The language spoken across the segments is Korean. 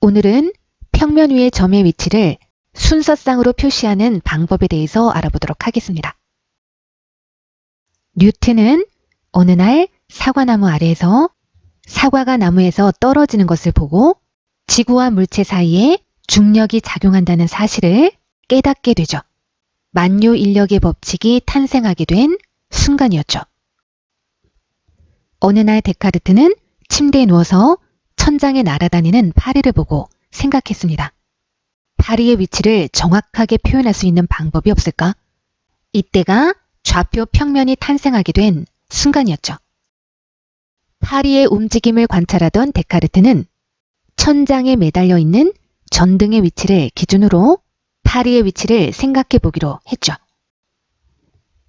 오늘은 평면 위의 점의 위치를 순서상으로 표시하는 방법에 대해서 알아보도록 하겠습니다. 뉴턴은 어느 날 사과나무 아래에서 사과가 나무에서 떨어지는 것을 보고 지구와 물체 사이에 중력이 작용한다는 사실을 깨닫게 되죠. 만유인력의 법칙이 탄생하게 된 순간이었죠. 어느 날 데카르트는 침대에 누워서 천장에 날아다니는 파리를 보고 생각했습니다. 파리의 위치를 정확하게 표현할 수 있는 방법이 없을까? 이때가 좌표 평면이 탄생하게 된 순간이었죠. 파리의 움직임을 관찰하던 데카르트는 천장에 매달려 있는 전등의 위치를 기준으로 파리의 위치를 생각해 보기로 했죠.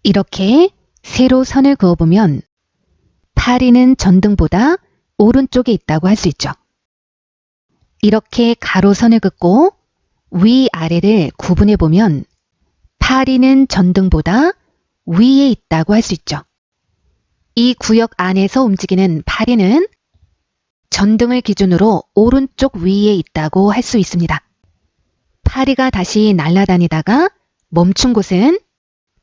이렇게 세로 선을 그어보면 파리는 전등보다 오른쪽에 있다고 할 수 있죠. 이렇게 가로선을 긋고 위아래를 구분해 보면 파리는 전등보다 위에 있다고 할 수 있죠. 이 구역 안에서 움직이는 파리는 전등을 기준으로 오른쪽 위에 있다고 할 수 있습니다. 파리가 다시 날아다니다가 멈춘 곳은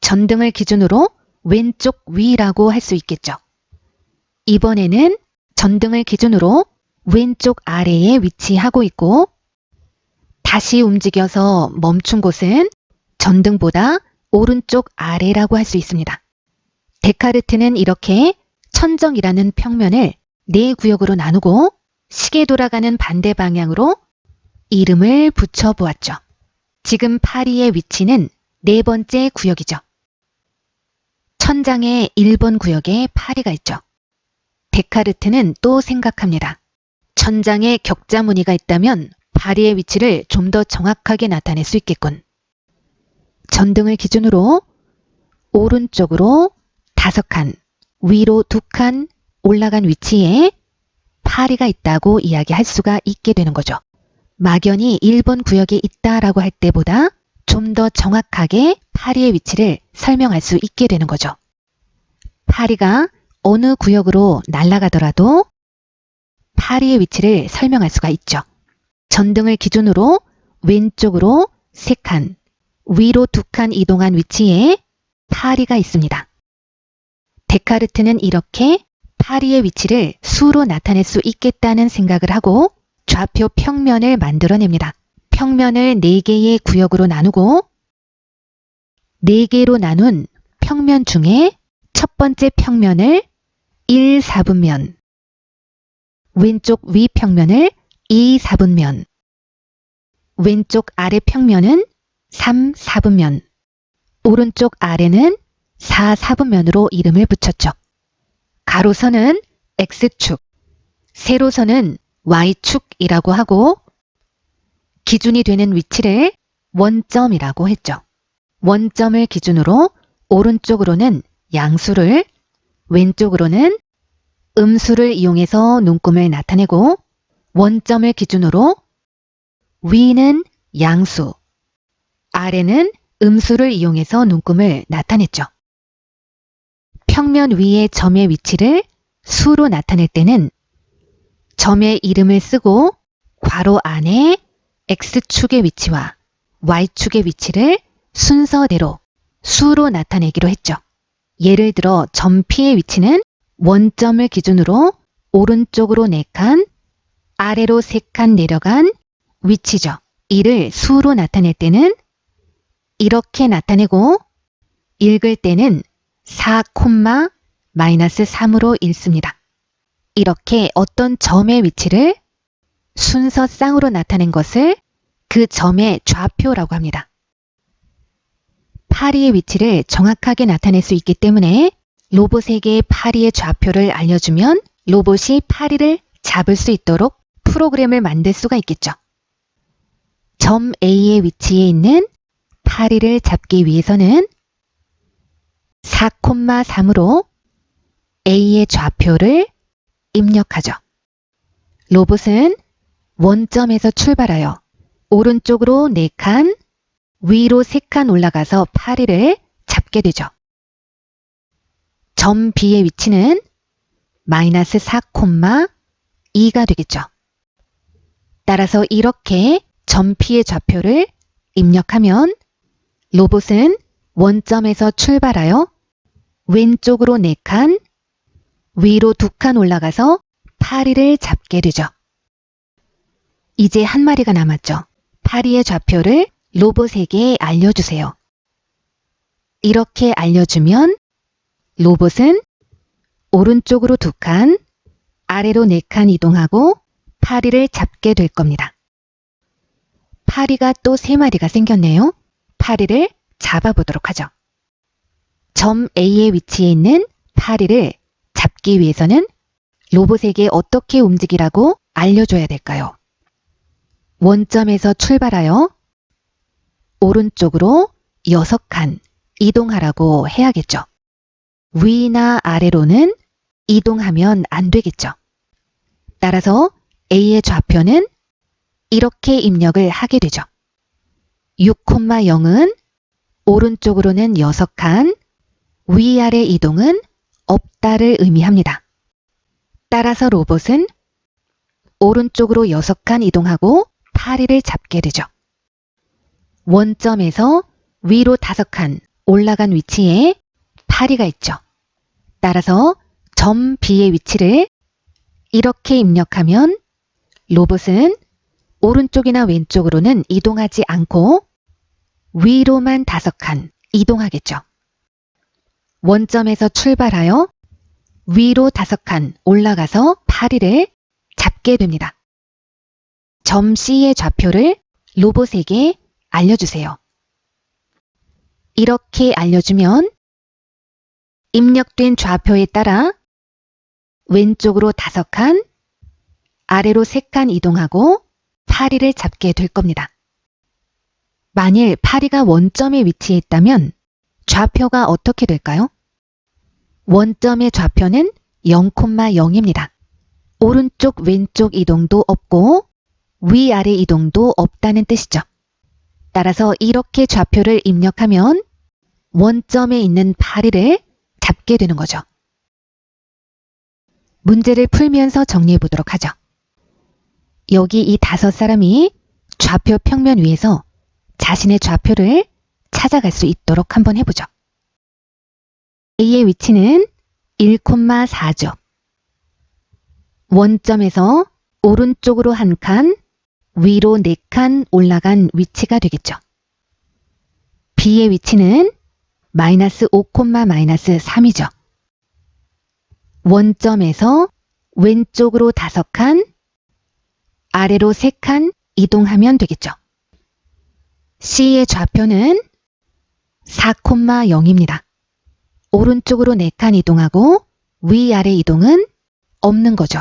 전등을 기준으로 왼쪽 위라고 할 수 있겠죠. 이번에는 전등을 기준으로 왼쪽 아래에 위치하고 있고 다시 움직여서 멈춘 곳은 전등보다 오른쪽 아래라고 할 수 있습니다. 데카르트는 이렇게 천정이라는 평면을 4구역으로 나누고 시계 돌아가는 반대 방향으로 이름을 붙여보았죠. 지금 파리의 위치는 4번째 구역이죠. 천장의 1번 구역에 파리가 있죠. 데카르트는 또 생각합니다. 천장에 격자 무늬가 있다면 파리의 위치를 좀 더 정확하게 나타낼 수 있겠군. 전등을 기준으로 오른쪽으로 5칸, 위로 2칸 올라간 위치에 파리가 있다고 이야기할 수가 있게 되는 거죠. 막연히 1번 구역에 있다라고 할 때보다 좀 더 정확하게 파리의 위치를 설명할 수 있게 되는 거죠. 파리가 어느 구역으로 날아가더라도 파리의 위치를 설명할 수가 있죠. 전등을 기준으로 왼쪽으로 3칸, 위로 2칸 이동한 위치에 파리가 있습니다. 데카르트는 이렇게 파리의 위치를 수로 나타낼 수 있겠다는 생각을 하고 좌표 평면을 만들어냅니다. 평면을 4개의 구역으로 나누고 4개로 나눈 평면 중에 첫 번째 평면을 1, 4분면, 왼쪽 위 평면을 2, 4분면, 왼쪽 아래 평면은 3, 4분면, 오른쪽 아래는 4, 4분면으로 이름을 붙였죠. 가로선은 X축, 세로선은 Y축이라고 하고 기준이 되는 위치를 원점이라고 했죠. 원점을 기준으로 오른쪽으로는 양수를, 왼쪽으로는 음수를 이용해서 눈금을 나타내고 원점을 기준으로 위는 양수, 아래는 음수를 이용해서 눈금을 나타냈죠. 평면 위의 점의 위치를 수로 나타낼 때는 점의 이름을 쓰고 괄호 안에 X축의 위치와 Y축의 위치를 순서대로 수로 나타내기로 했죠. 예를 들어 점 P의 위치는 원점을 기준으로 오른쪽으로 4칸, 아래로 3칸 내려간 위치죠. 이를 수로 나타낼 때는 이렇게 나타내고 읽을 때는 4,-3으로 읽습니다. 이렇게 어떤 점의 위치를 순서상으로 나타낸 것을 그 점의 좌표라고 합니다. 파리의 위치를 정확하게 나타낼 수 있기 때문에 로봇에게 파리의 좌표를 알려주면 로봇이 파리를 잡을 수 있도록 프로그램을 만들 수가 있겠죠. 점 A의 위치에 있는 파리를 잡기 위해서는 4,3으로 A의 좌표를 입력하죠. 로봇은 원점에서 출발하여 오른쪽으로 4칸, 위로 3칸 올라가서 파리를 잡게 되죠. 점 B의 위치는 -4,2가 되겠죠. 따라서 이렇게 점 P의 좌표를 입력하면 로봇은 원점에서 출발하여 왼쪽으로 4칸, 위로 2칸 올라가서 파리를 잡게 되죠. 이제 한 마리가 남았죠. 파리의 좌표를 로봇에게 알려주세요. 이렇게 알려주면 로봇은 오른쪽으로 2칸, 아래로 4칸 이동하고 파리를 잡게 될 겁니다. 파리가 또 3마리가 생겼네요. 파리를 잡아보도록 하죠. 점 A의 위치에 있는 파리를 잡기 위해서는 로봇에게 어떻게 움직이라고 알려줘야 될까요? 원점에서 출발하여 오른쪽으로 6칸 이동하라고 해야겠죠. 위나 아래로는 이동하면 안 되겠죠. 따라서 A의 좌표는 이렇게 입력을 하게 되죠. 6,0은 오른쪽으로는 6칸, 위아래 이동은 없다를 의미합니다. 따라서 로봇은 오른쪽으로 6칸 이동하고 파리를 잡게 되죠. 원점에서 위로 5칸 올라간 위치에 파리가 있죠. 따라서 점 B의 위치를 이렇게 입력하면 로봇은 오른쪽이나 왼쪽으로는 이동하지 않고 위로만 5칸 이동하겠죠. 원점에서 출발하여 위로 5칸 올라가서 파리를 잡게 됩니다. 점 C의 좌표를 로봇에게 알려주세요. 이렇게 알려주면 입력된 좌표에 따라 왼쪽으로 5칸, 아래로 3칸 이동하고 파리를 잡게 될 겁니다. 만일 파리가 원점에 위치해 있다면 좌표가 어떻게 될까요? 원점의 좌표는 0,0입니다. 오른쪽 왼쪽 이동도 없고 위아래 이동도 없다는 뜻이죠. 따라서 이렇게 좌표를 입력하면 원점에 있는 파리를 잡게 되는 거죠. 문제를 풀면서 정리해 보도록 하죠. 여기 이 5사람이 좌표 평면 위에서 자신의 좌표를 찾아갈 수 있도록 한번 해보죠. A의 위치는 1,4죠. 원점에서 오른쪽으로 1칸, 위로 4칸 올라간 위치가 되겠죠. B의 위치는 -5,-3이죠. 원점에서 왼쪽으로 5칸, 아래로 3칸 이동하면 되겠죠. C의 좌표는 4,0입니다. 오른쪽으로 4칸 이동하고 위아래 이동은 없는 거죠.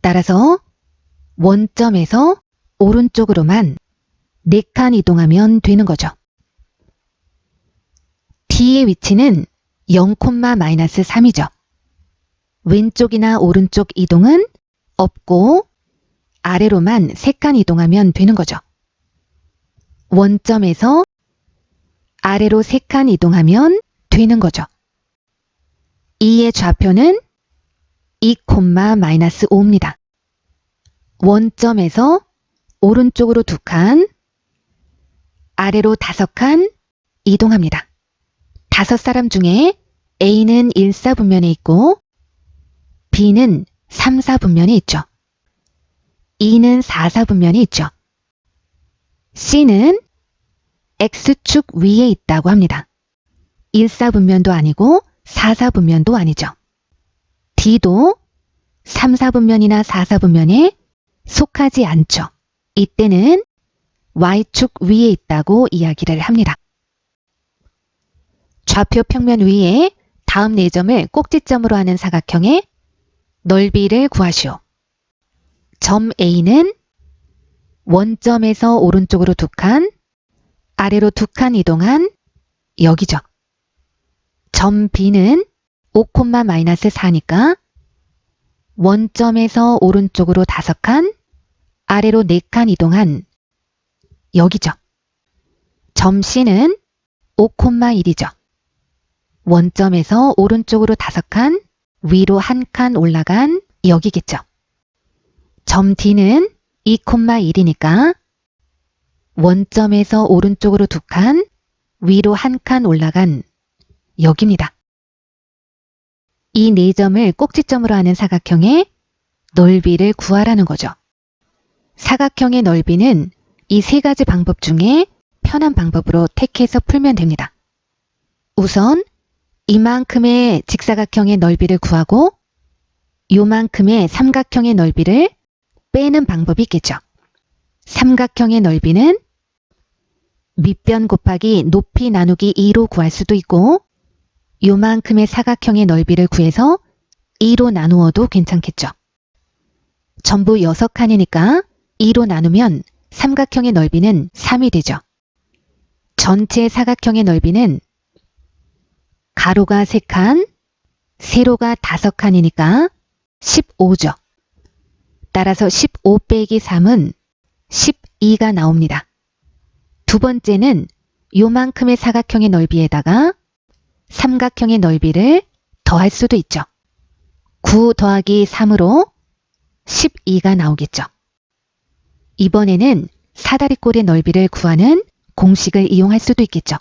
따라서 원점에서 오른쪽으로만 4칸 이동하면 되는 거죠. D의 위치는 0,-3이죠. 왼쪽이나 오른쪽 이동은 없고 아래로만 3칸 이동하면 되는 거죠. 원점에서 아래로 3칸 이동하면 되는 거죠. E의 좌표는 2,-5입니다. 원점에서 오른쪽으로 2칸, 아래로 5칸 이동합니다. 5사람 중에 A는 1사분면에 있고 B는 3사분면에 있죠. E는 4사분면에 있죠. C는 X축 위에 있다고 합니다. 1사분면도 아니고 4사분면도 아니죠. D도 3사분면이나 4사분면에 속하지 않죠. 이때는 Y축 위에 있다고 이야기를 합니다. 좌표 평면 위에 다음 4점을 꼭지점으로 하는 사각형의 넓이를 구하시오. 점 A는 원점에서 오른쪽으로 2칸, 아래로 2칸 이동한 여기죠. 점 B는 5,-4니까 원점에서 오른쪽으로 5칸, 아래로 4칸 이동한 여기죠. 점 C는 5,1이죠. 원점에서 오른쪽으로 5칸, 위로 1칸 올라간 여기겠죠. 점 D는 2,1이니까 원점에서 오른쪽으로 2칸, 위로 1칸 올라간 여기입니다. 이 4점을 꼭지점으로 하는 사각형의 넓이를 구하라는 거죠. 사각형의 넓이는 이 3가지 방법 중에 편한 방법으로 택해서 풀면 됩니다. 우선 이만큼의 직사각형의 넓이를 구하고 요만큼의 삼각형의 넓이를 빼는 방법이 있겠죠. 삼각형의 넓이는 밑변 곱하기 높이 나누기 2로 구할 수도 있고 요만큼의 사각형의 넓이를 구해서 2로 나누어도 괜찮겠죠. 전부 6칸이니까 2로 나누면 삼각형의 넓이는 3이 되죠. 전체 사각형의 넓이는 가로가 3칸, 세로가 5칸이니까 15죠. 따라서 15 빼기 3은 12가 나옵니다. 두 번째는 요만큼의 사각형의 넓이에다가 삼각형의 넓이를 더할 수도 있죠. 9 더하기 3으로 12가 나오겠죠. 이번에는 사다리꼴의 넓이를 구하는 공식을 이용할 수도 있겠죠.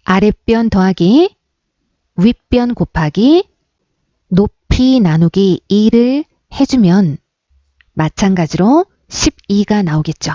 아랫변 더하기 윗변 곱하기 높이 나누기 2를 해주면 마찬가지로 12가 나오겠죠.